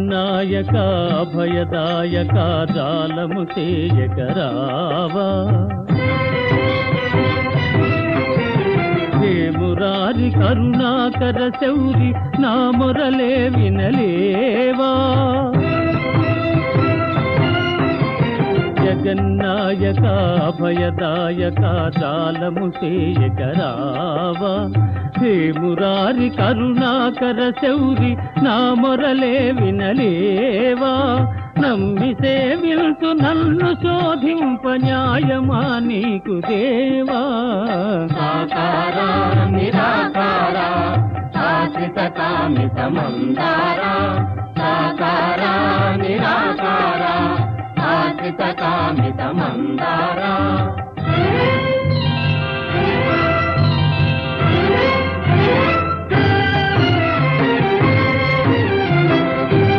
నాయక భయదాయక జాలము చేయకరావా మురారి కరుణాకర శౌరి నా మొరలే వినలేవా జగన్నాయక భయదాయక జాలము చేయకరావా హే మురారి కరుణాకర శౌరి నా మొరలే వినలేవా నమ్మి సేవించు నన్ను శోధింప న్యాయమా నీకు దేవా సాకారా నిరాకారా శాశ్వత కామిత మందారా సాకారా నిరాకారా శాశ్వత కామిత మందారా